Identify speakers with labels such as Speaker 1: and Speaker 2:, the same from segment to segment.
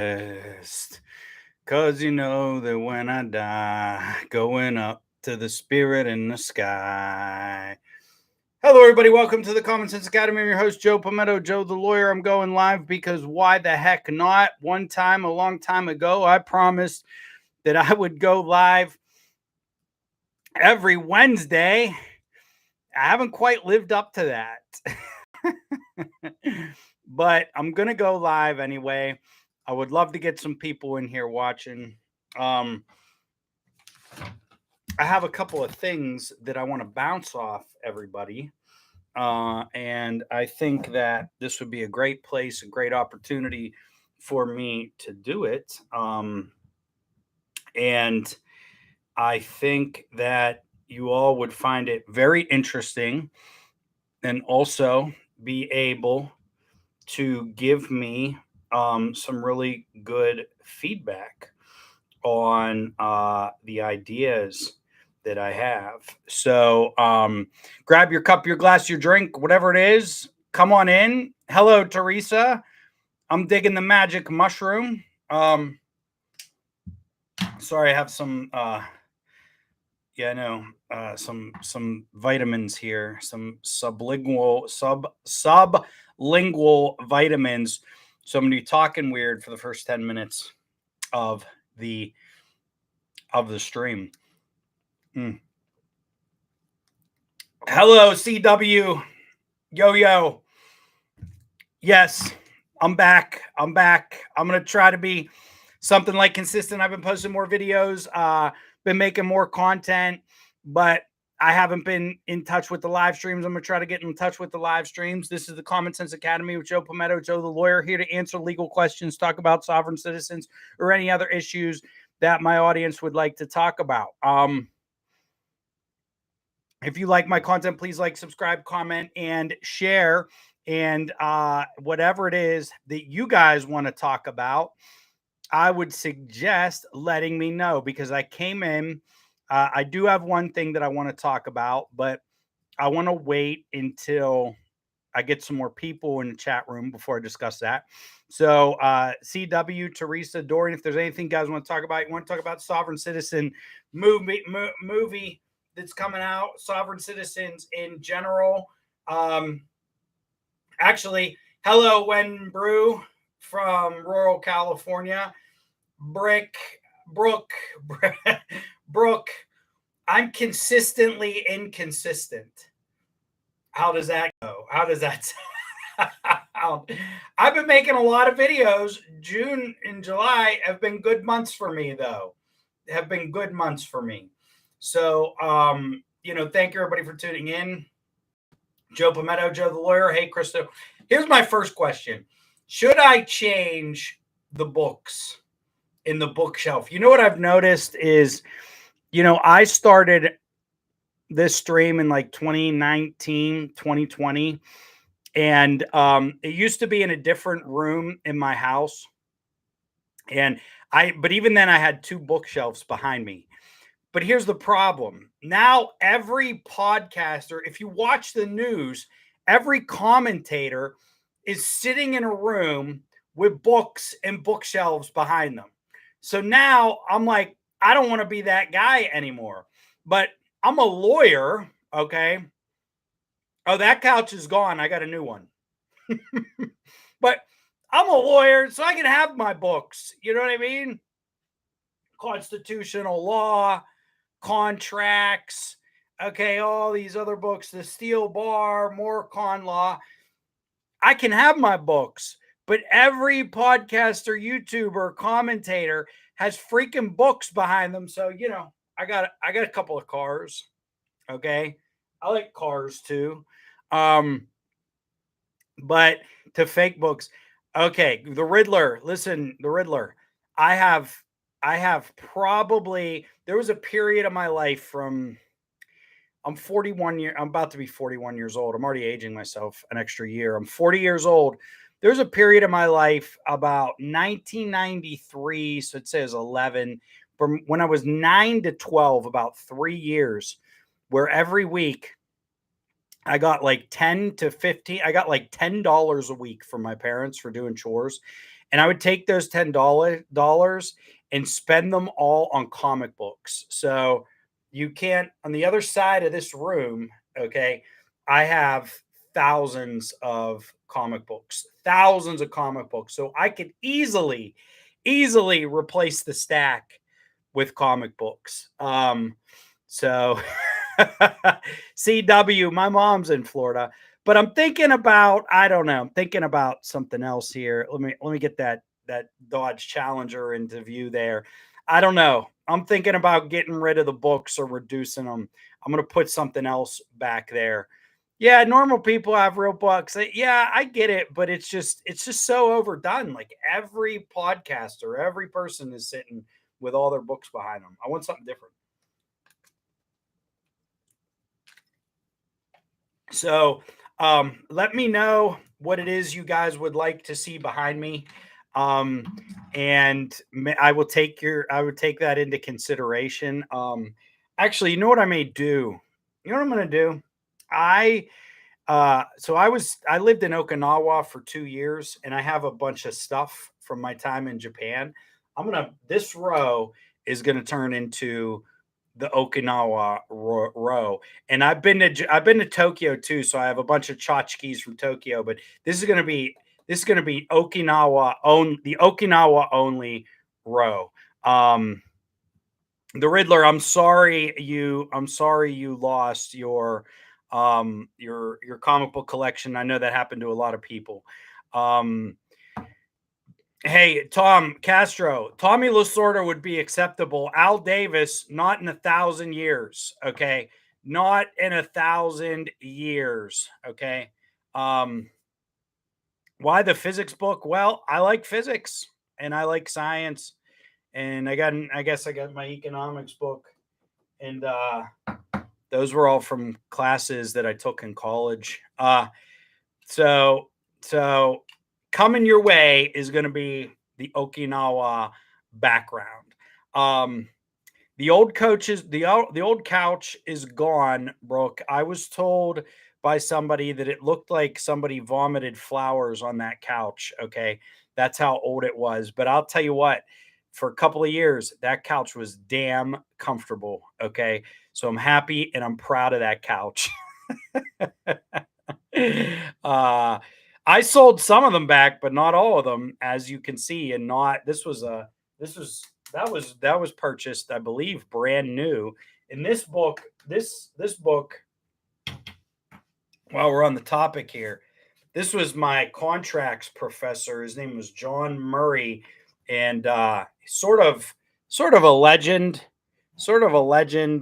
Speaker 1: rest. 'Cause you know that when I die, going up to the spirit in the sky. Hello, everybody. Welcome to the Common Sense Academy. I'm your host, Joe Palmetto, Joe the Lawyer. I'm going live because why the heck not? One time, a long time ago, I promised that I would go live every Wednesday. I haven't quite lived up to that. But I'm going to go live anyway. I would love to get some people in here watching. Um, I have a couple of things that I want to bounce off everybody. And I think that this would be a great place, a great opportunity for me to do it. And I think that you all would find it very interesting and also be able to give me some really good feedback on the ideas that I have. So grab your cup, your glass, your drink, whatever it is. Come on in. Hello, Teresa. I'm digging the magic mushroom. Sorry, I have some. Yeah, I know some vitamins here, some sublingual vitamins. So I'm gonna be talking weird for the first 10 minutes of the stream. Hello, CW. Yo yo. Yes, I'm back. I'm back. I'm gonna try to be something like consistent. I've been posting more videos, been making more content, but I haven't been in touch with the live streams. I'm gonna try to get in touch with the live streams. This is the Common Sense Academy with Joe Palmetto, Joe the Lawyer, here to answer legal questions, talk about sovereign citizens, or any other issues that my audience would like to talk about. If you like my content, please like, subscribe, comment, and share. And whatever it is that you guys want to talk about, I would suggest letting me know, because I came in. I do have one thing that I want to talk about, but I want to wait until I get some more people in the chat room before I discuss that. So, CW, Teresa, Dorian, if there's anything you guys want to talk about, you want to talk about Sovereign Citizen movie that's coming out, Sovereign Citizens in general. Actually, hello, Wen Brew from rural California. Brooke, Brooke, I'm consistently inconsistent. How does that go? How does that sound? I've been making a lot of videos. June and July have been good months for me, though. Have been good months for me. So, thank you everybody for tuning in. Joe Palmetto, Joe the Lawyer. Hey, Christo. Here's my first question. Should I change the books in the bookshelf? You know what I've noticed is, I started this stream in like 2019, 2020. And it used to be in a different room in my house. But even then I had two bookshelves behind me. But here's the problem. Now, every podcaster, if you watch the news, every commentator is sitting in a room with books and bookshelves behind them. So now I'm like, I don't want to be that guy anymore. But I'm a lawyer, okay? Oh, that couch is gone. I got a new one. But I'm a lawyer, so I can have my books. You know what I mean? Constitutional law, contracts, okay, all these other books, the steel bar, more con law. I can have my books, but every podcaster, YouTuber, commentator has freaking books behind them. So, I got a couple of cars. Okay. I like cars too. But to fake books. Okay, the Riddler. Listen, the Riddler. I have probably, there was a period of my life from, I'm about to be 41 years old. I'm already aging myself an extra year. I'm 40 years old. There's a period of my life about 1993, so it says 11, from when I was 9 to 12, about 3 years, where every week I got like 10 to 15. I got like $10 a week from my parents for doing chores. and I would take those $10 and spend them all on comic books. So you can't, on the other side of this room, okay, I have thousands of comic books. So I could easily replace the stack with comic books. So CW, my mom's in Florida, but I'm thinking about, I don't know, I'm thinking about something else here. Let me get that Dodge Challenger into view there. I don't know. I'm thinking about getting rid of the books or reducing them. I'm going to put something else back there. Yeah, normal people have real books. Yeah, I get it, but it's just so overdone. Like every podcaster, every person is sitting with all their books behind them. I want something different. So let me know what it is you guys would like to see behind me. Um, and I would take that into consideration. Actually, you know what I may do? You know what I'm going to do? I I lived in Okinawa for 2 years, and I have a bunch of stuff from my time in Japan. This row is gonna turn into the Okinawa row, and I've been to Tokyo too, so I have a bunch of tchotchkes from Tokyo. But this is gonna be the Okinawa only row. Um, the Riddler, I'm sorry you lost your comic book collection. I know that happened to a lot of people. Um hey, Tom Castro, Tommy Lasorda would be acceptable. Al Davis, not in 1,000 years, okay? Not in 1,000 years, okay? Um why the physics book? Well, I like physics and I like science, and I guess I got my economics book, and those were all from classes that I took in college. So so coming your way is going to be the Okinawa background. Um, the old couch is gone, Brooke. I was told by somebody that it looked like somebody vomited flowers on that couch. Okay, that's how old it was. But I'll tell you what, for a couple of years, that couch was damn comfortable. Okay, so I'm happy and I'm proud of that couch. uh, I sold some of them back, but not all of them, as you can see. And not this was that was purchased, I believe, brand new. In this book, this book, while we're on the topic here, this was my contracts professor. His name was John Murray, and sort of a legend,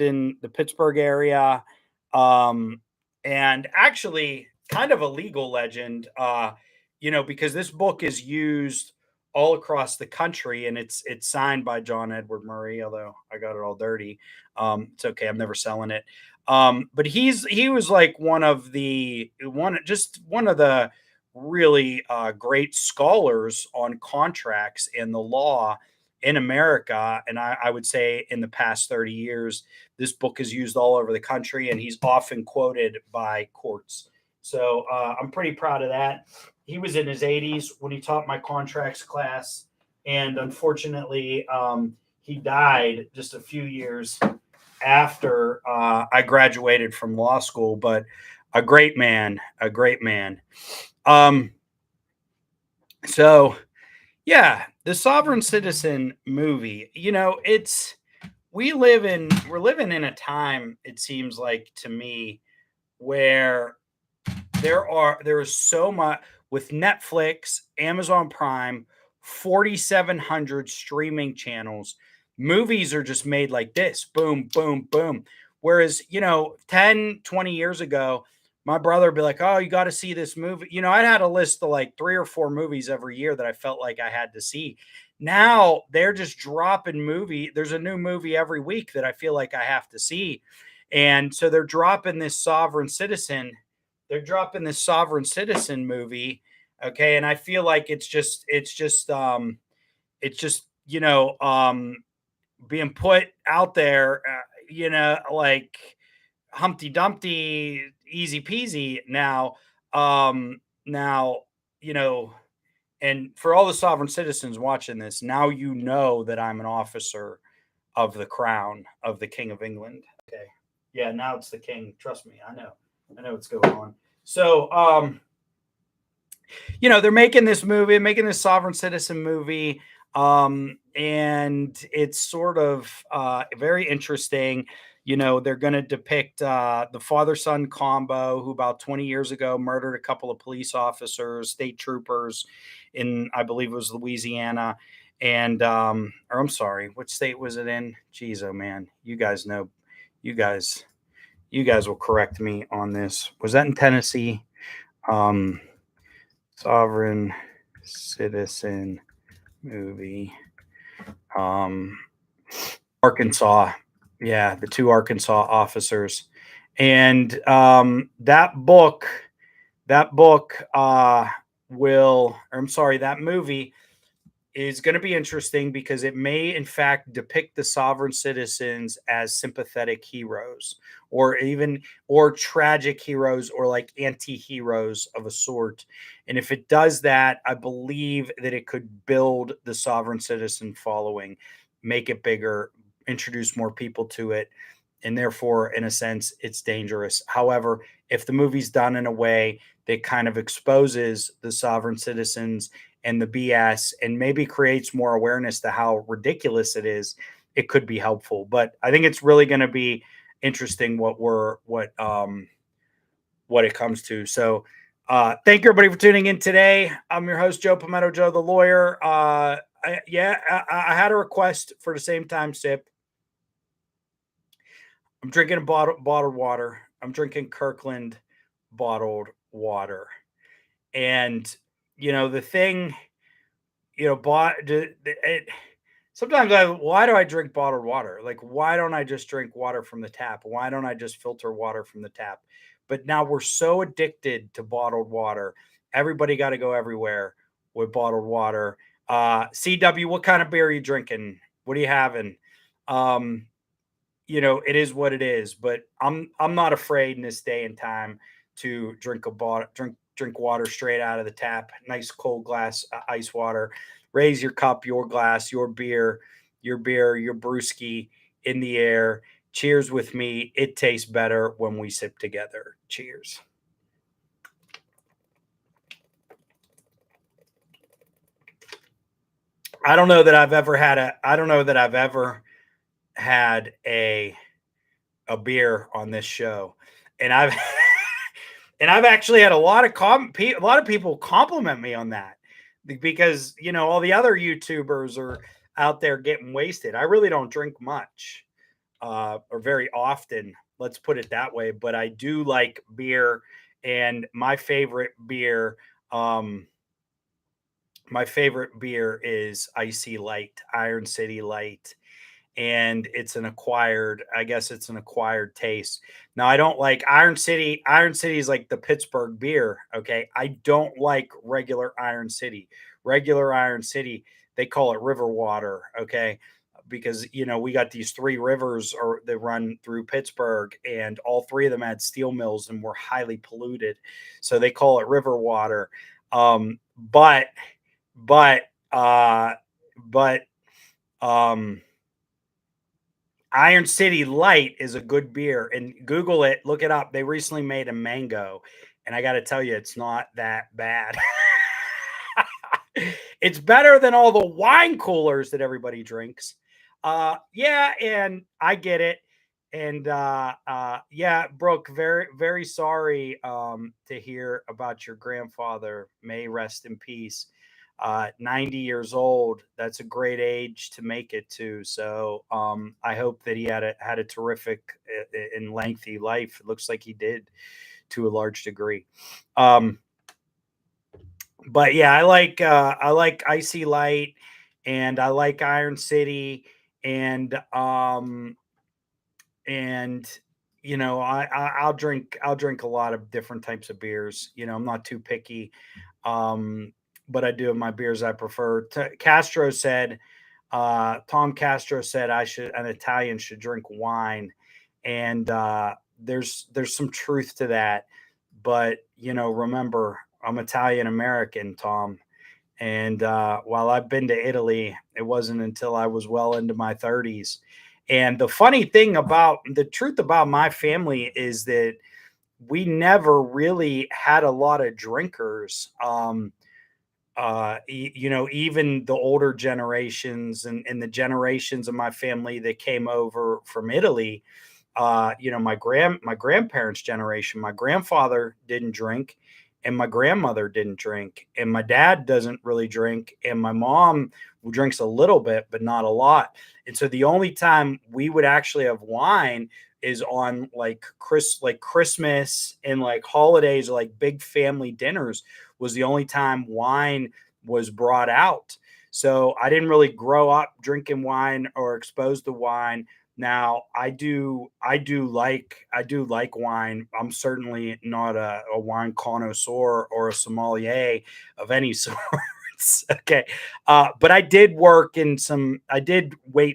Speaker 1: in the Pittsburgh area, um, and actually kind of a legal legend. Because this book is used all across the country, and it's signed by John Edward Murray. Although I got it all dirty, it's okay. I'm never selling it. But he was like one of the really great scholars on contracts and the law in America. And I would say in the past 30 years, this book is used all over the country, and he's often quoted by courts. So I'm pretty proud of that. He was in his 80s when he taught my contracts class, and unfortunately, he died just a few years after I graduated from law school. But a great man, a great man. Um, so yeah, the Sovereign Citizen movie. We're living in a time, it seems like to me, where there is so much with Netflix, Amazon Prime, 4,700 streaming channels. Movies are just made like this, boom, boom, boom. Whereas, 10, 20 years ago, my brother would be like, "Oh, you got to see this movie." I had a list of like 3 or 4 movies every year that I felt like I had to see. Now they're just dropping movie. There's a new movie every week that I feel like I have to see. And so they're dropping this Sovereign Citizen movie. Okay. And I feel like it's just, being put out there, like Humpty Dumpty, easy peasy. Now, you know, And for all the sovereign citizens watching this, now you know that I'm an officer of the crown of the King of England. Okay. Yeah, now it's the king. Trust me, I know. I know what's going on. So, they're making this movie, making this sovereign citizen movie. And it's sort of very interesting. They're going to depict the father son combo who about 20 years ago murdered a couple of police officers, state troopers in, I believe it was Louisiana. And, or I'm sorry, which state was it in? Geez, oh man, you guys know, you guys, you guys will correct me on this. Was that in Tennessee? Um, Sovereign citizen movie. Um, Arkansas. Yeah, the two Arkansas officers. And that book will, or I'm sorry, that movie is going to be interesting because it may in fact depict the sovereign citizens as sympathetic heroes, or tragic heroes, or like anti-heroes of a sort. And if it does that, I believe that it could build the sovereign citizen following, make it bigger, introduce more people to it, and therefore in a sense it's dangerous. However, if the movie's done in a way that kind of exposes the sovereign citizens and the BS and maybe creates more awareness to how ridiculous it is, it could be helpful. But I think it's really going to be interesting what it comes to. So thank you everybody for tuning in today. I'm your host, Joe Palmetto, Joe the lawyer. I had a request for the same time sip. I'm drinking a bottled water. I'm drinking Kirkland bottled water. And the thing, sometimes why do I drink bottled water? Like, why don't I just drink water from the tap? Why don't I just filter water from the tap? But now we're so addicted to bottled water. Everybody got to go everywhere with bottled water. CW, what kind of beer are you drinking? What are you having? It is what it is, but I'm not afraid in this day and time to drink water straight out of the tap. Nice cold glass ice water. Raise your cup, your glass, your beer, your brewski in the air. Cheers with me. It tastes better when we sip together. Cheers. I don't know that I've ever had a beer on this show, and I've and I've actually had a lot of people compliment me on that, because all the other YouTubers are out there getting wasted. I really don't drink much or very often, let's put it that way, but I do like beer. And my favorite beer is Icy Light, Iron City Light. And I guess it's an acquired taste. Now, I don't like Iron City. Iron City is like the Pittsburgh beer. Okay. I don't like regular Iron City. Regular Iron City, they call it river water. Okay. Because, we got these three rivers that run through Pittsburgh, and all three of them had steel mills and were highly polluted. So they call it river water. Um, but, but, uh, but, um, Iron City Light is a good beer, and Google it, look it up. They recently made a mango, and I got to tell you, it's not that bad. It's better than all the wine coolers that everybody drinks. Yeah, and I get it. And yeah, Brooke, very, very sorry to hear about your grandfather. May rest in peace. 90 years old, that's a great age to make it to. So I hope that he had a terrific and lengthy life. It looks like he did, to a large degree. But yeah, I like Icy Light, and I like Iron City, and and I'll drink a lot of different types of beers. I'm not too picky. But I do have my beers I prefer. Tom Castro said an Italian should drink wine, and there's some truth to that. But remember, I'm Italian American, Tom, And while I've been to Italy, it wasn't until I was well into my 30s. And the funny thing about the truth about my family is that we never really had a lot of drinkers. You know, even the older generations and the generations of my family that came over from Italy, you know, my grandparents' generation, my grandfather didn't drink, and my grandmother didn't drink, and my dad doesn't really drink, and my mom drinks a little bit, but not a lot. And so the only time we would actually have wine is on like Christmas and like holidays or like big family dinners was the only time wine was brought out. So I didn't really grow up drinking wine or exposed to wine. Now I do like wine. I'm certainly not a wine connoisseur or a sommelier of any sorts. Okay. But I did wait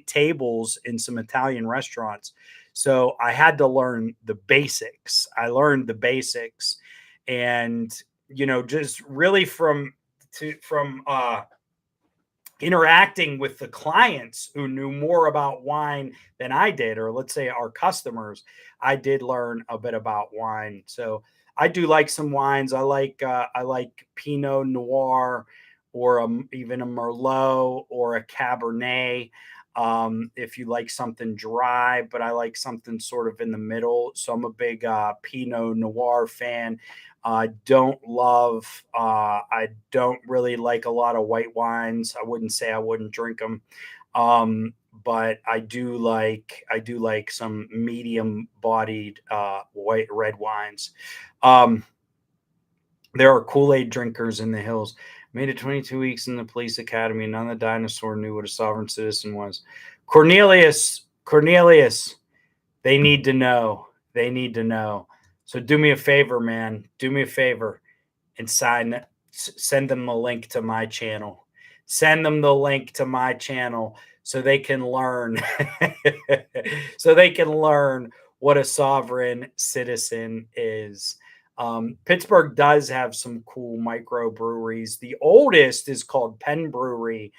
Speaker 1: tables in some Italian restaurants. So I had to learn the basics. I learned the basics and you know, just really from interacting with the clients who knew more about wine than I did, or let's say our customers, I did learn a bit about wine. So I do like some wines. I like Pinot Noir, or even a Merlot or a Cabernet. If you like something dry, but I like something sort of in the middle. So I'm a big Pinot Noir fan. I don't really like a lot of white wines. I wouldn't say I wouldn't drink them. But I do like some medium bodied white red wines. Um, there are Kool-Aid drinkers in the hills. Made it 22 weeks in the police academy. None of the dinosaur knew what a sovereign citizen was. Cornelius, they need to know. They need to know. So do me a favor, man. Do me a favor and send them the link to my channel. Send them the link to my channel so they can learn so they can learn what a sovereign citizen is. Pittsburgh does have some cool microbreweries. The oldest is called Penn Brewery,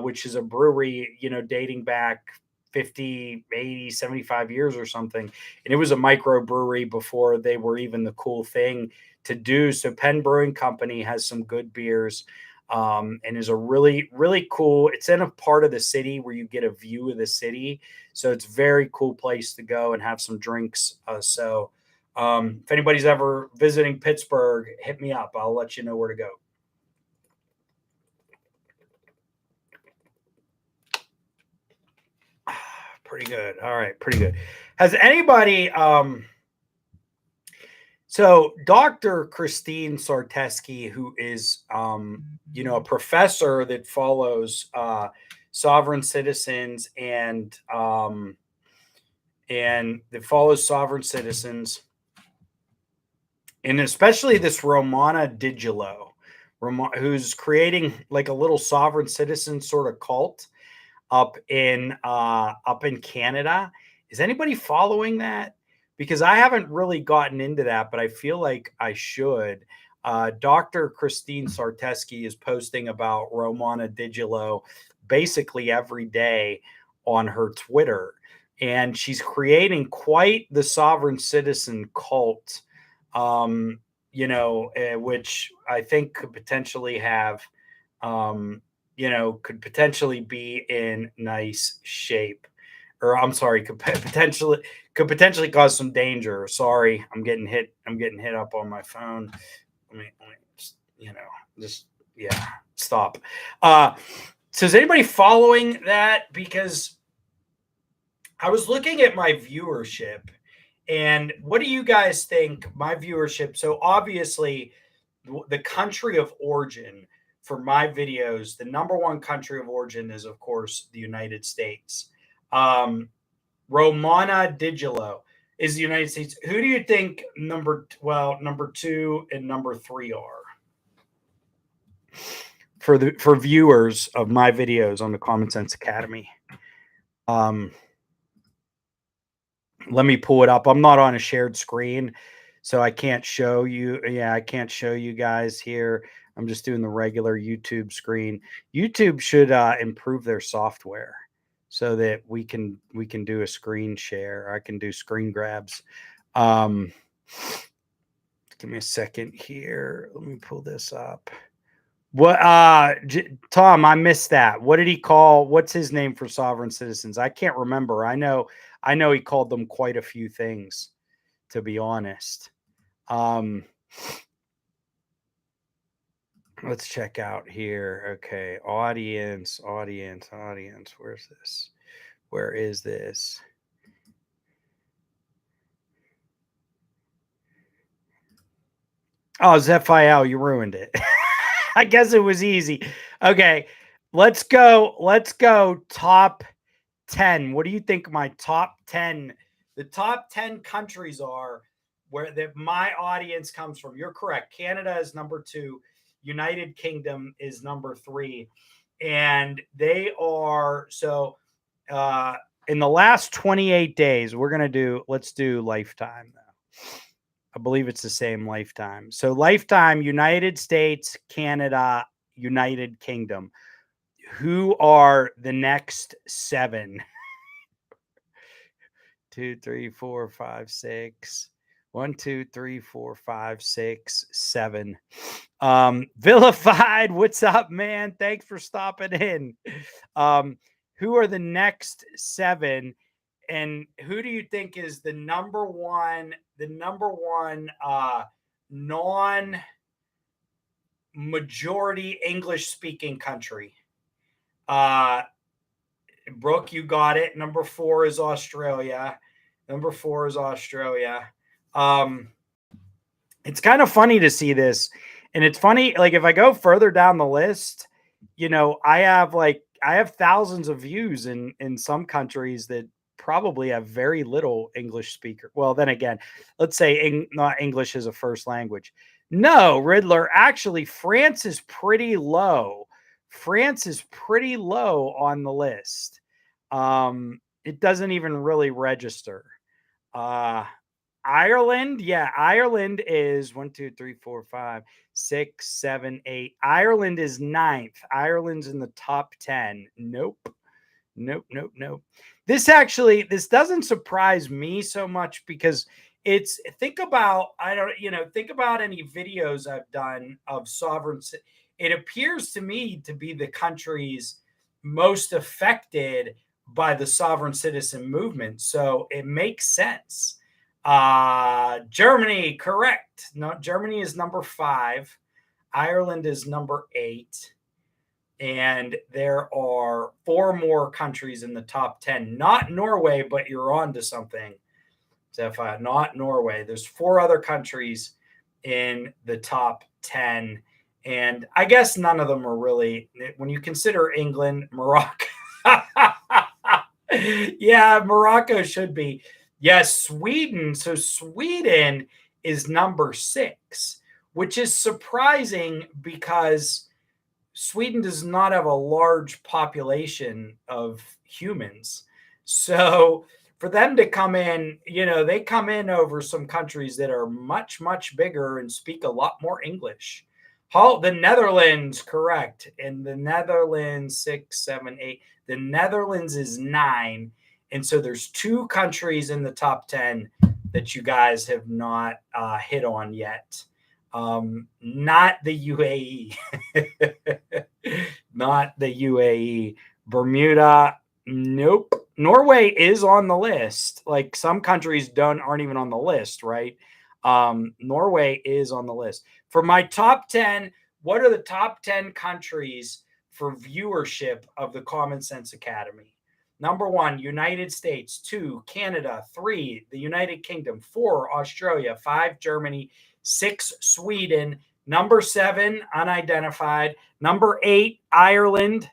Speaker 1: which is a brewery, you know, dating back 50, 80, 75 years or something. And it was a microbrewery before they were even the cool thing to do. So Penn Brewing Company has some good beers, and is a really, really cool. It's in a part of the city where you get a view of the city. So it's a very cool place to go and have some drinks. If anybody's ever visiting Pittsburgh, hit me up. I'll let you know where to go. Pretty good. All right, pretty good. Has anybody so Dr. Christine Sartesky, who is you know, a professor that follows sovereign citizens and that follows sovereign citizens, and especially this Romana Digilo, who's creating like a little sovereign citizen sort of cult up in Canada. Is anybody following that? Because I haven't really gotten into that, but I feel like I should. Dr. Christine Sartesky is posting about Romana Digilo basically every day on her Twitter, and she's creating quite the sovereign citizen cult. You know, which I think could potentially have you know, could potentially be in nice shape. Or I'm sorry, could potentially cause some danger. Sorry, I'm getting hit. I'm getting hit up on my phone. Let me just, you know, just yeah, stop. So is anybody following that? Because I was looking at my viewership, and what do you guys think my viewership? So obviously, the country of origin for my videos, the number one country of origin is, of course, the United States. Romana Digilo is the United States. Who do you think number two and number three are for viewers of my videos on the Common Sense Academy? Um, Let me pull it up. I'm not on a shared screen, so I can't show you. Yeah, I can't show you guys here. I'm just doing the regular YouTube screen. YouTube should improve their software so that we can do a screen share. I can do screen grabs. Give me a second here. Let me pull this up. What Tom, I missed that. What did he call, what's his name for sovereign citizens? I can't remember. I know he called them quite a few things, to be honest. Let's check out here. Okay, audience. Where's this? Where is this? Oh, Zephiel, you ruined it. I guess it was easy. Okay, let's go top 10. What do you think my top 10, the top 10 countries are where my audience comes from? You're correct. Canada is number 2. United Kingdom is number 3. And they are, so in the last 28 days, let's do Lifetime though. I believe it's the same Lifetime. So Lifetime, United States, Canada, United Kingdom. Who are the next 7? 2, 3, 4, 5, 6. 1, 2, 3, 4, 5, 6, 7. Vilified, what's up, man? Thanks for stopping in. Who are the next 7? And who do you think is the number one non-majority English speaking country? Brooke, you got it. Number 4 is Australia. It's kind of funny to see this. And it's funny, like if I go further down the list, I have thousands of views in some countries that probably have very little English speaker. Well, then again, let's say not English as a first language. No, Riddler, actually, France is pretty low. France is pretty low on the list. It doesn't even really register. Ireland, yeah, Ireland is 1, 2, 3, 4, 5, 6, 7, 8. Ireland is 9th. Ireland's in the top 10. Nope. This doesn't surprise me so much because think about any videos I've done of sovereign. It appears to me to be the countries most affected by the sovereign citizen movement. So it makes sense. Germany, correct. No, Germany is number 5. Ireland is number 8. And there are 4 more countries in the top 10. Not Norway, but you're on to something. Zephyr, not Norway. There's 4 other countries in the top 10. And I guess none of them are really, when you consider England, Morocco. Yeah, Morocco should be. Yes, Sweden. So Sweden is number 6, which is surprising because Sweden does not have a large population of humans. So for them to come in, they come in over some countries that are much, much bigger and speak a lot more English. The Netherlands, correct. And the Netherlands, 6, 7, 8. The Netherlands is 9. And so there's 2 countries in the top 10 that you guys have not hit on yet. Not the UAE. Not the UAE. Bermuda, nope. Norway is on the list. Like some countries aren't even on the list, right? Norway is on the list. For my top 10, what are the top 10 countries for viewership of the Common Sense Academy? Number 1, United States. 2, Canada. 3, the United Kingdom. 4, Australia. 5, Germany. 6, Sweden. Number 7, unidentified. Number 8, Ireland.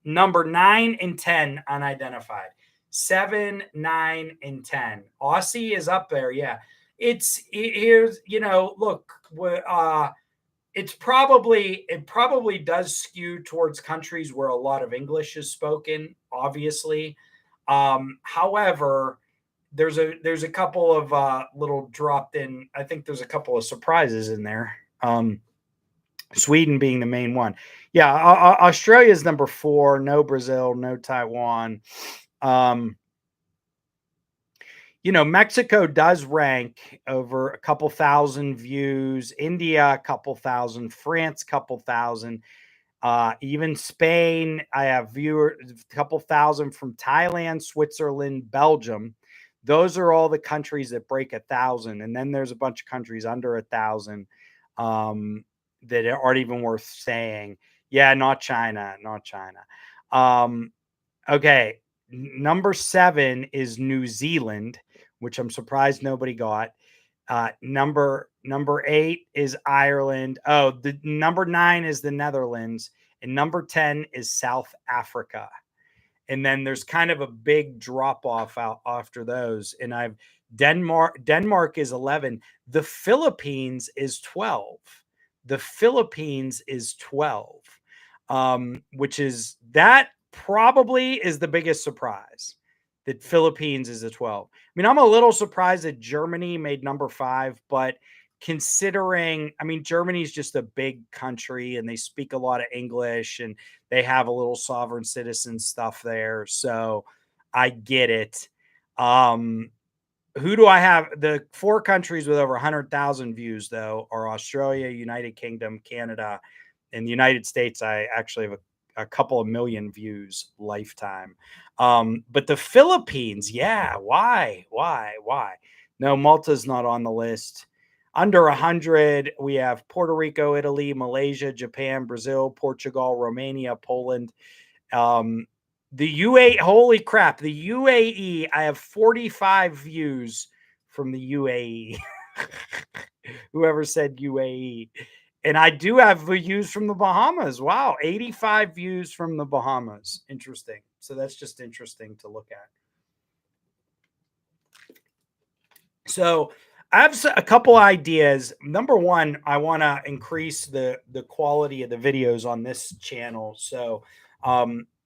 Speaker 1: Number 9 and 10, unidentified. 7, 9, and 10. Aussie is up there, yeah. Look, it probably does skew towards countries where a lot of English is spoken, obviously. However, there's a couple of little dropped in. I think there's a couple of surprises in there. Sweden being the main one. Yeah, Australia is number 4. No Brazil, no Taiwan. Um, Mexico does rank over a couple thousand views. India, a couple thousand. France, couple thousand. Even Spain, I have viewers, a couple thousand from Thailand, Switzerland, Belgium. Those are all the countries that break 1,000, and then there's a bunch of countries under 1,000 that aren't even worth saying. Yeah, not China, not China. Okay, number 7 is New Zealand, which I'm surprised nobody got. Number 8 is Ireland. Oh, the number 9 is the Netherlands, and number 10 is South Africa. And then there's kind of a big drop off out after those. And I've Denmark is 11. The Philippines is 12. The Philippines is 12. Which is that probably is the biggest surprise that Philippines is a 12. I mean, I'm a little surprised that Germany made number 5, but considering, I mean, Germany's just a big country and they speak a lot of English and they have a little sovereign citizen stuff there. So I get it. Who do I have? The 4 countries with over 100,000 views, though, are Australia, United Kingdom, Canada, and the United States. I actually have a couple of million views lifetime. But the Philippines, yeah, why? No, Malta's not on the list. Under 100, we have Puerto Rico, Italy, Malaysia, Japan, Brazil, Portugal, Romania, Poland. The UAE, holy crap, the UAE, I have 45 views from the UAE. Whoever said UAE. And I do have views from the Bahamas. Wow, 85 views from the Bahamas. Interesting. So that's just interesting to look at. So I have a couple ideas. Number one, I want to increase the quality of the videos on this channel. So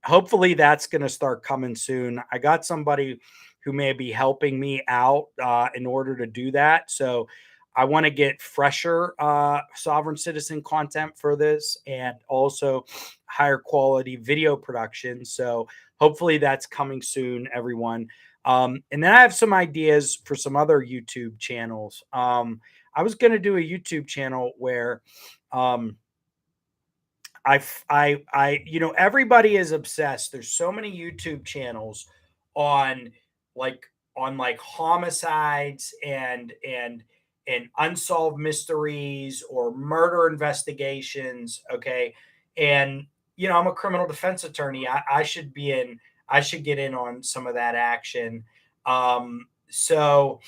Speaker 1: hopefully that's going to start coming soon. I got somebody who may be helping me out in order to do that. So I want to get fresher sovereign citizen content for this and also higher quality video production. So hopefully that's coming soon, everyone. And then I have some ideas for some other YouTube channels. I was going to do a YouTube channel where everybody is obsessed. There's so many YouTube channels on like homicides and unsolved mysteries or murder investigations. Okay. And I'm a criminal defense attorney. I should get in on some of that action. So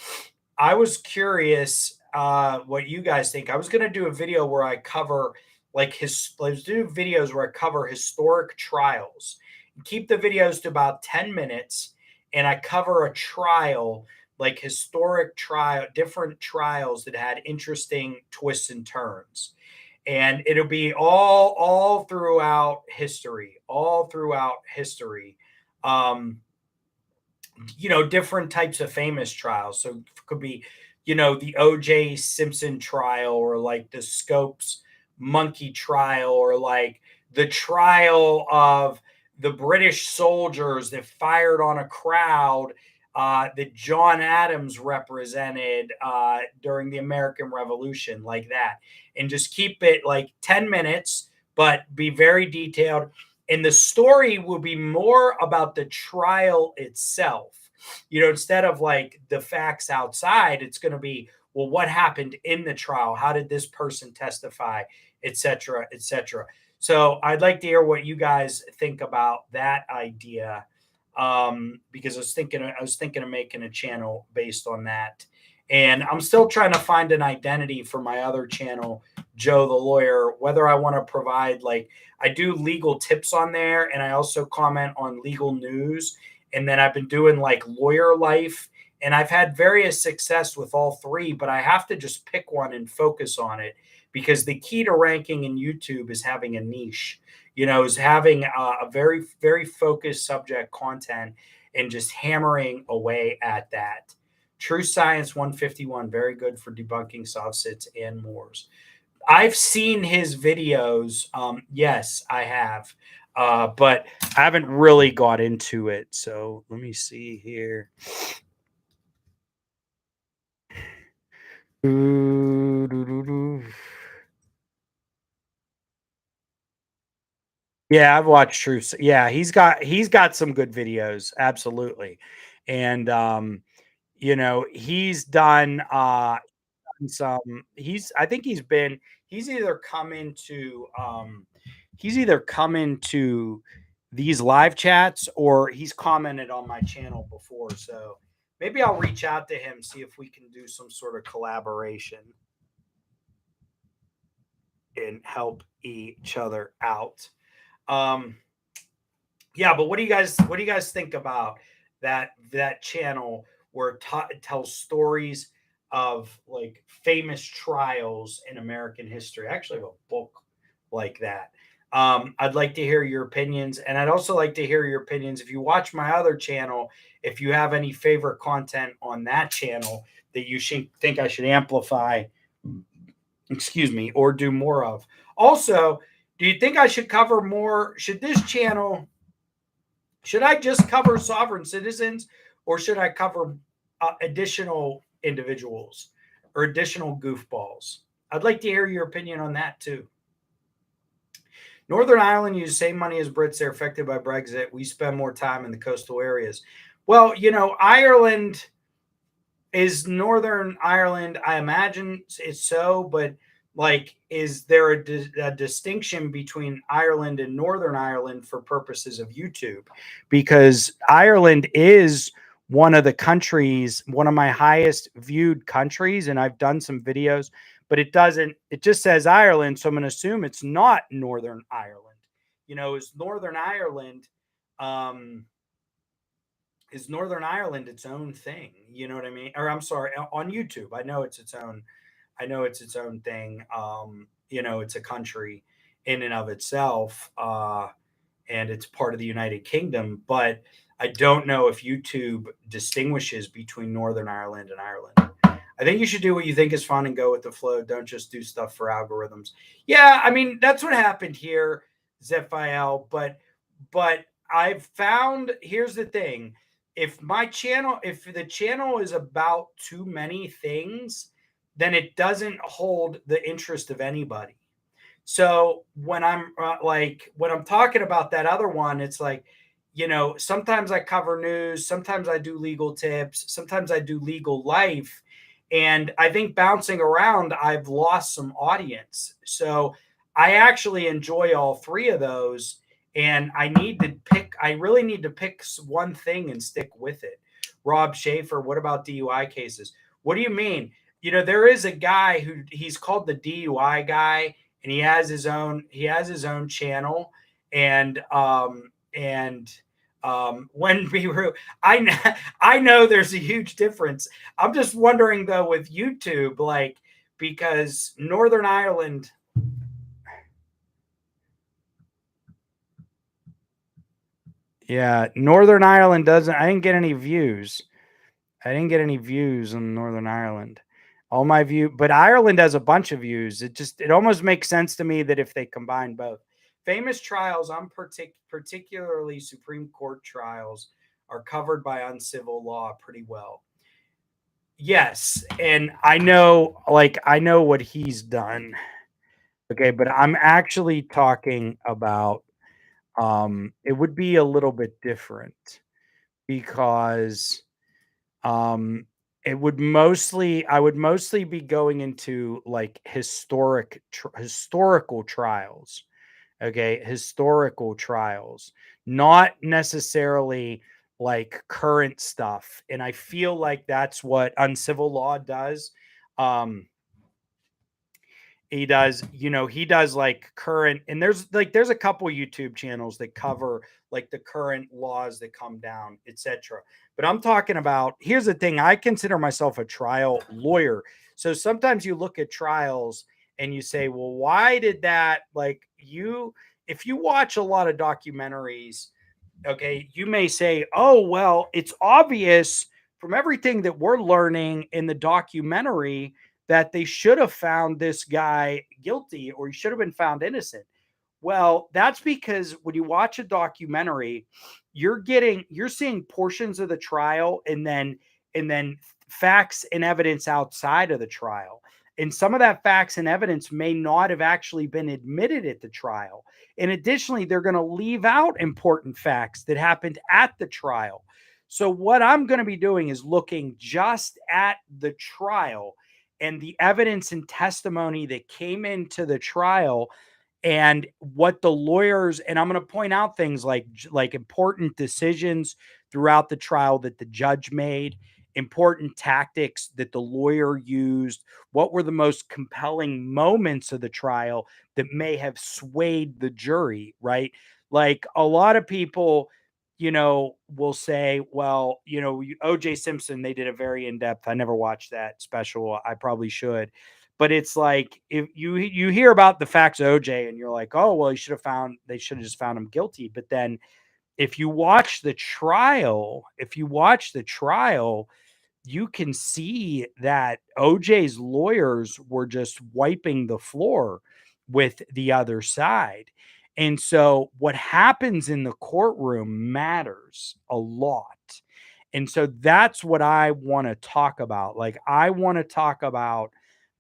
Speaker 1: I was curious what you guys think. I was going to do a video where I cover let's do videos where I cover historic trials. Keep the videos to about 10 minutes and I cover a trial, like historic trial, different trials that had interesting twists and turns. And it'll be all throughout history, different types of famous trials. So it could be, the OJ Simpson trial or like the Scopes monkey trial or like the trial of the British soldiers that fired on a crowd that John Adams represented during the American Revolution, like that. And just keep it like 10 minutes, but be very detailed. And the story will be more about the trial itself. Instead of like the facts outside, it's going to be, well, what happened in the trial? How did this person testify, et cetera, et cetera. So I'd like to hear what you guys think about that idea, because I was thinking of making a channel based on that. And I'm still trying to find an identity for my other channel, Joe the Lawyer, whether I want to provide, like, I do legal tips on there and I also comment on legal news. And then I've been doing like lawyer life and I've had various success with all three, but I have to just pick one and focus on it because the key to ranking in YouTube is having a niche, is having a very, very focused subject content and just hammering away at that. True Science 151, very good for debunking soft sits and mores. I've seen his videos. Yes, I have. But I haven't really got into it. So let me see here. Doo-doo-doo-doo. Yeah, I've watched Yeah, he's got some good videos, absolutely. And he's done some I think he's either come into these live chats or he's commented on my channel before. So maybe I'll reach out to him, see if we can do some sort of collaboration and help each other out. Um Yeah, but what do you guys think about that channel where it tells stories of like famous trials in American history? I actually have a book like that. I'd like to hear your opinions, and I'd also like to hear your opinions if you watch my other channel. If you have any favorite content on that channel that you should think I should amplify, excuse me, or do more of. Also, do you think I should cover more? Should I just cover sovereign citizens or should I cover additional individuals or additional goofballs? I'd like to hear your opinion on that too. Northern Ireland use same money as Brits. They're affected by Brexit. We spend more time in the coastal areas. Well, Ireland is Northern Ireland. I imagine it's so, but like, is there a distinction between Ireland and Northern Ireland for purposes of YouTube? Because Ireland is one of my highest viewed countries, and I've done some videos, but it just says Ireland. So I'm going to assume it's not Northern Ireland. Is Northern Ireland, um, its own thing? You know what I mean? Or I'm sorry, on YouTube, I know it's its own. I know it's its own thing. It's a country in and of itself, and it's part of the United Kingdom. But I don't know if YouTube distinguishes between Northern Ireland and Ireland. I think you should do what you think is fun and go with the flow. Don't just do stuff for algorithms. Yeah, I mean that's what happened here, Zephiel. But I've found, here's the thing: if the channel is about too many things, then it doesn't hold the interest of anybody. So when I'm talking about that other one, it's like, sometimes I cover news, sometimes I do legal tips, sometimes I do legal life. And I think bouncing around, I've lost some audience. So I actually enjoy all three of those. And I really need to pick one thing and stick with it. Rob Schaefer, what about DUI cases? What do you mean? There is a guy he's called the DUI guy, and he has his own channel. And when I know there's a huge difference. I'm just wondering though with YouTube, like, because Northern Ireland. Yeah, Northern Ireland doesn't. I didn't get any views. I didn't get any views in Northern Ireland. All my but Ireland has a bunch of views. It almost makes sense to me that if they combine both. Famous trials, particularly Supreme Court trials, are covered by uncivil law pretty well. Yes, and I know what he's done. Okay, but I'm actually talking about it would be a little bit different because um I would mostly be going into like historical trials. Okay, historical trials, not necessarily like current stuff. And I feel like that's what uncivil law does. um he does like current, and there's a couple YouTube channels that cover like the current laws that come down, etc. But I'm talking about, here's the thing: I consider myself a trial lawyer. So sometimes you look at trials and you say, well, why did that, like, if you watch a lot of documentaries, okay, you may say, oh, well, it's obvious from everything that we're learning in the documentary that they should have found this guy guilty or he should have been found innocent. Well, that's because when you watch a documentary, you're seeing portions of the trial and then facts and evidence outside of the trial. And some of that facts and evidence may not have actually been admitted at the trial. And additionally, they're going to leave out important facts that happened at the trial. So, what I'm going to be doing is looking just at the trial and the evidence and testimony that came into the trial and what the lawyers, and I'm going to point out things like important decisions throughout the trial that the judge made, important tactics that the lawyer used, what were the most compelling moments of the trial that may have swayed the jury, right? Like a lot of people, will say, well, OJ Simpson, they did a very in-depth, I never watched that special, I probably should, but it's like if you hear about the facts of OJ and you're like, oh well, they should have just found him guilty. But then if you watch the trial, you can see that OJ's lawyers were just wiping the floor with the other side. And so what happens in the courtroom matters a lot. And so that's what I want to talk about. Like, I want to talk about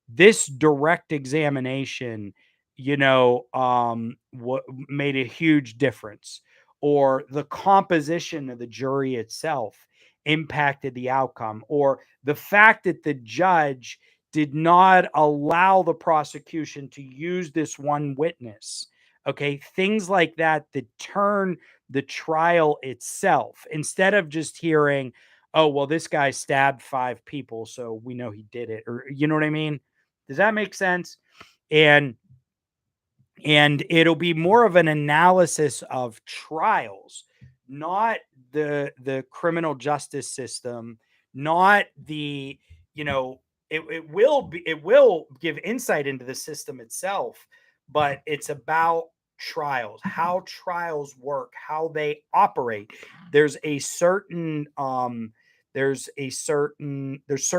Speaker 1: this direct examination, what made a huge difference, or the composition of the jury itself impacted the outcome, or the fact that the judge did not allow the prosecution to use this one witness. Okay, things like that that turn the trial itself, instead of just hearing, oh well, this guy stabbed 5 people so we know he did it, or you know what I mean. Does that make sense? And it'll be more of an analysis of trials, not the criminal justice system, not the, it will give insight into the system itself, but it's about trials, how trials work, how they operate. There's certain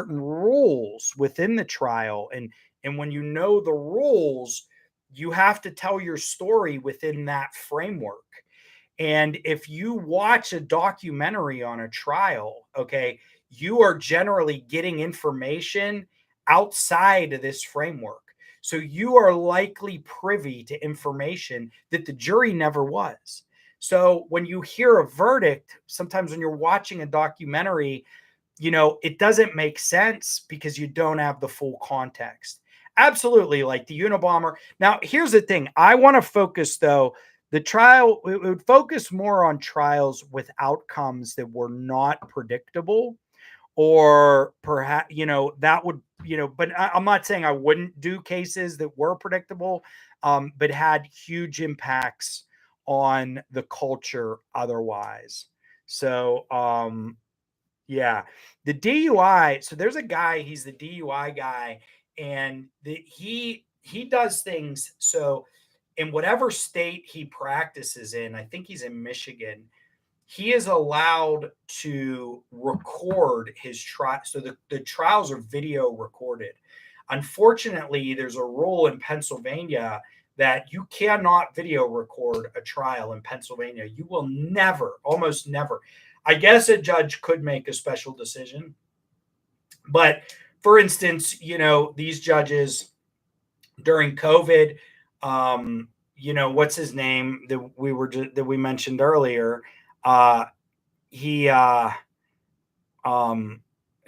Speaker 1: rules within the trial, and when you know the rules, you have to tell your story within that framework. And if you watch a documentary on a trial, okay, you are generally getting information outside of this framework. So you are likely privy to information that the jury never was. So when you hear a verdict, sometimes when you're watching a documentary, it doesn't make sense because you don't have the full context. Absolutely, like the Unabomber. Now, here's the thing. I want to focus, though, the trial, it would focus more on trials with outcomes that were not predictable, or perhaps, that would, but I'm not saying I wouldn't do cases that were predictable, but had huge impacts on the culture otherwise. So, yeah, the DUI. So there's a guy, he's the DUI guy, and he does things. So in whatever state he practices in, I think he's in Michigan, he is allowed to record his trial. So the trials are video recorded. Unfortunately, there's a rule in Pennsylvania that you cannot video record a trial in Pennsylvania. You will never, almost never. I guess a judge could make a special decision. But for instance, these judges during COVID, what's his name that we mentioned earlier? He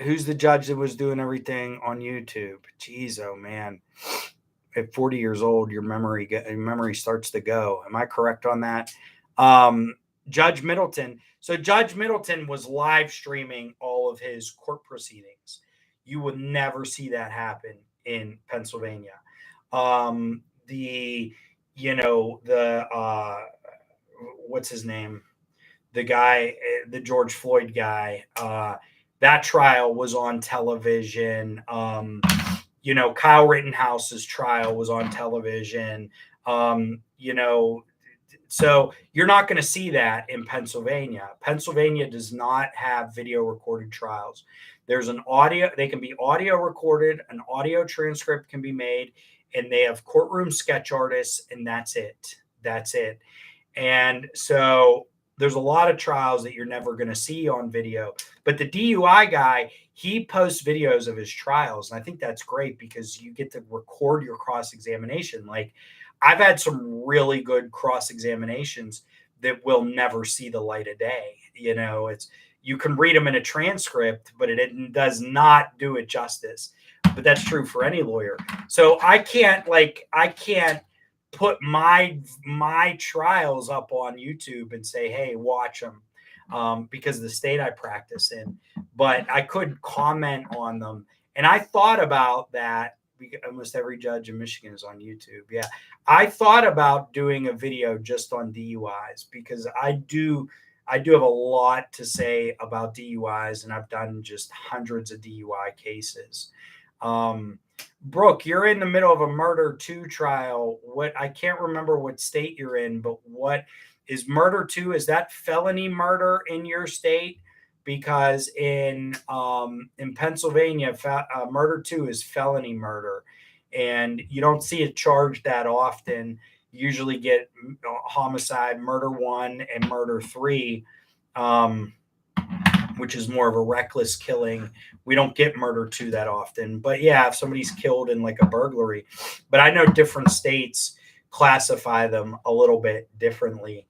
Speaker 1: who's the judge that was doing everything on YouTube? Jeez, oh man. At 40 years old, your memory starts to go. Am I correct on that? Judge Middleton. So Judge Middleton was live streaming all of his court proceedings. You would never see that happen in Pennsylvania. What's his name? The guy, the George Floyd guy, that trial was on television. Kyle Rittenhouse's trial was on television. So you're not going to see that in Pennsylvania. Pennsylvania does not have video recorded trials. There's an audio, they can be audio recorded, an audio transcript can be made, and they have courtroom sketch artists, and that's it. That's it. And so there's a lot of trials that you're never going to see on video. But the DUI guy, he posts videos of his trials. And I think that's great because you get to record your cross examination. Like, I've had some really good cross examinations that will never see the light of day. You know, it's, you can read them in a transcript, but it does not do it justice. But that's true for any lawyer. So I can't put my trials up on YouTube and say, hey, watch them, because of the state I practice in. But I could comment on them. And I thought about that. Almost every judge in Michigan is on YouTube. Yeah. I thought about doing a video just on DUIs because I do have a lot to say about DUIs, and I've done just hundreds of DUI cases. Brooke, you're in the middle of a murder 2 trial. What, I can't remember what state you're in, but what is murder 2? Is that felony murder in your state? Because in Pennsylvania, murder 2 is felony murder, and you don't see it charged that often. You usually get homicide, murder 1, and murder 3. Which is more of a reckless killing. We don't get murder 2 that often. But yeah, if somebody's killed in like a burglary. But I know different states classify them a little bit differently.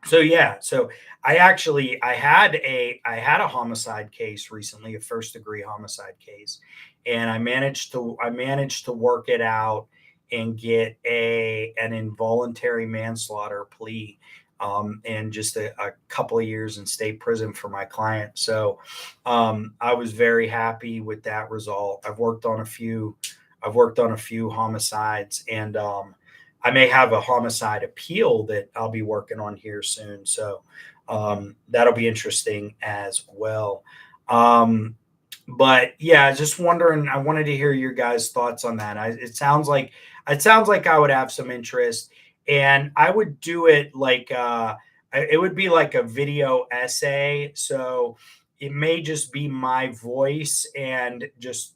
Speaker 1: So yeah, so I had a homicide case recently, a first degree homicide case, and I managed to work it out and get an involuntary manslaughter plea, and just a couple of years in state prison for my client. So I was very happy with that result. I've worked on a few homicides, and I may have a homicide appeal that I'll be working on here soon. So that'll be interesting as well. But yeah, just wondering, I wanted to hear your guys' thoughts on that. It sounds like I would have some interest, and I would do it like it would be like a video essay. So it may just be my voice and just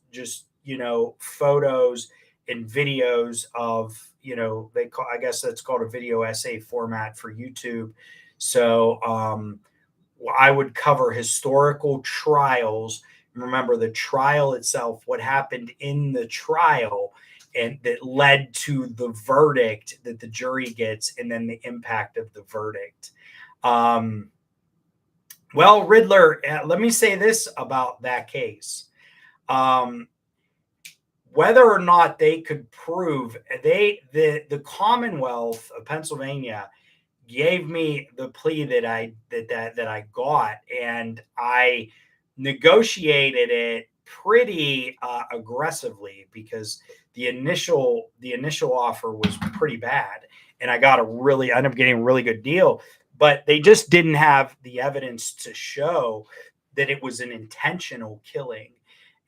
Speaker 1: photos and videos of, I guess that's called a video essay format for YouTube. So I would cover historical trials. Remember the trial itself, what happened in the trial, and that led to the verdict that the jury gets, and then the impact of the verdict. Well, Riddler, let me say this about that case. Whether or not they could prove, the Commonwealth of Pennsylvania gave me the plea that I got, and I negotiated it pretty aggressively because the initial offer was pretty bad, and I ended up getting a really good deal, but they just didn't have the evidence to show that it was an intentional killing.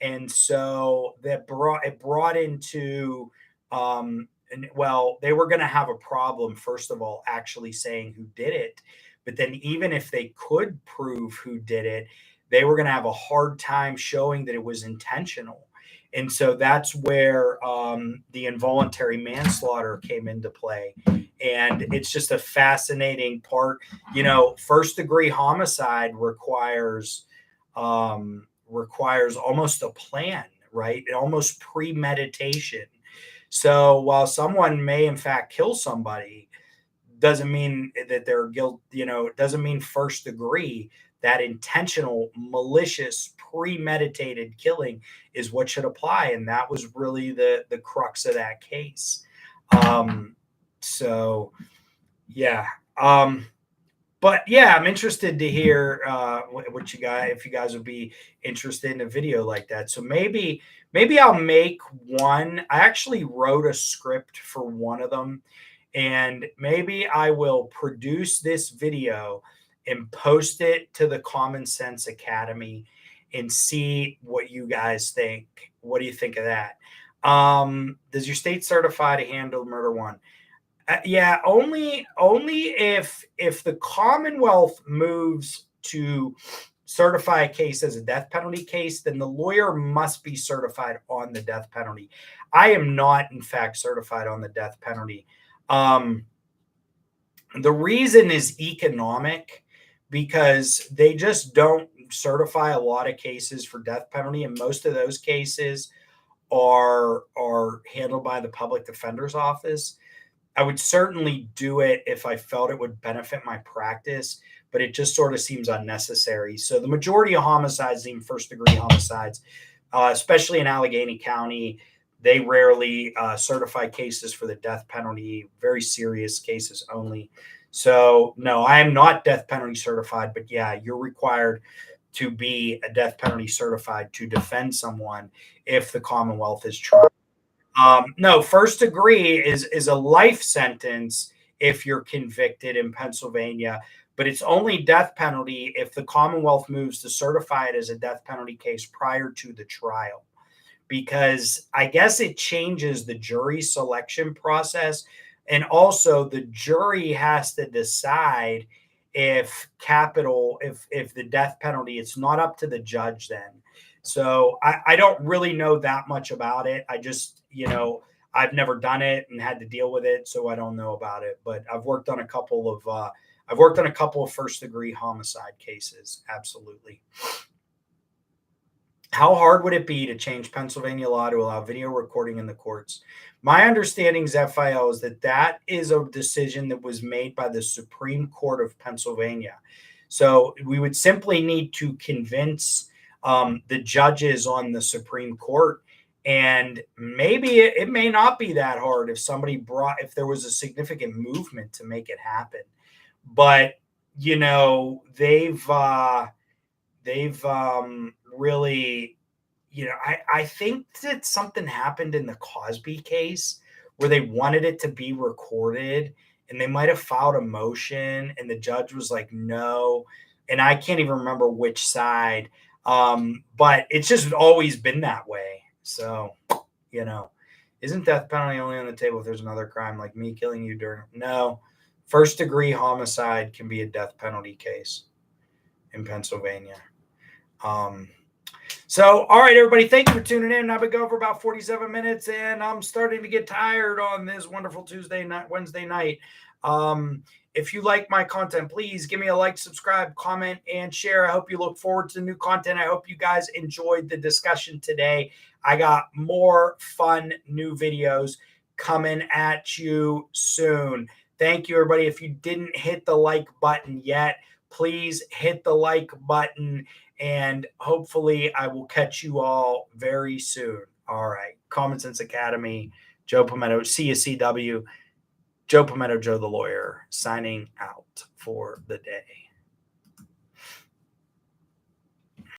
Speaker 1: And so it brought into, well, they were going to have a problem, first of all, actually saying who did it. But then even if they could prove who did it, they were going to have a hard time showing that it was intentional. And so that's where the involuntary manslaughter came into play. And it's just a fascinating part. First degree homicide requires almost a plan, right? Almost premeditation. So while someone may in fact kill somebody, doesn't mean that they're guilty. It doesn't mean first degree. That intentional, malicious, premeditated killing is what should apply, and that was really the crux of that case. So yeah. But yeah, I'm interested to hear what you guys, if you guys would be interested in a video like that. So maybe I'll make one. I actually wrote a script for one of them, and maybe I will produce this video and post it to the Common Sense Academy and see what you guys think. What do you think of that? Does your state certify to handle murder 1? Yeah, only if the Commonwealth moves to certify a case as a death penalty case, then the lawyer must be certified on the death penalty. I am not, in fact, certified on the death penalty. The reason is economic, because they just don't certify a lot of cases for death penalty, and most of those cases are handled by the public defender's office. I would certainly do it if I felt it would benefit my practice, but it just sort of seems unnecessary. So the majority of homicides, even first degree homicides, especially in Allegheny County, they rarely certify cases for the death penalty, very serious cases only. So no, I am not death penalty certified, but yeah, you're required to be a death penalty certified to defend someone if the Commonwealth is trying. No, first degree is a life sentence if you're convicted in Pennsylvania, but it's only death penalty if the Commonwealth moves to certify it as a death penalty case prior to the trial, because I guess it changes the jury selection process. And also the jury has to decide if the death penalty, it's not up to the judge then. So I don't really know that much about it. I just, I've never done it and had to deal with it, so I don't know about it. But I've worked on a couple of first degree homicide cases. Absolutely. How hard would it be to change Pennsylvania law to allow video recording in the courts? My understanding, Zephael, is that is a decision that was made by the Supreme Court of Pennsylvania. So we would simply need to convince the judges on the Supreme Court. And maybe it may not be that hard if there was a significant movement to make it happen. But, they've really, I think that something happened in the Cosby case where they wanted it to be recorded, and they might have filed a motion and the judge was like, no. And I can't even remember which side. But it's just always been that way. So, isn't death penalty only on the table if there's another crime like me killing you no, first degree homicide can be a death penalty case in Pennsylvania. So, all right, everybody, thank you for tuning in. I've been going for about 47 minutes, and I'm starting to get tired on this wonderful Wednesday night. If you like my content, please give me a like, subscribe, comment, and share. I hope you look forward to new content. I hope you guys enjoyed the discussion today. I got more fun new videos coming at you soon. Thank you, everybody. If you didn't hit the like button yet, please hit the like button, and hopefully I will catch you all very soon. All right. Common Sense Academy, Joe Palmetto, CSCW, Joe Palmetto, Joe the Lawyer, signing out for the day.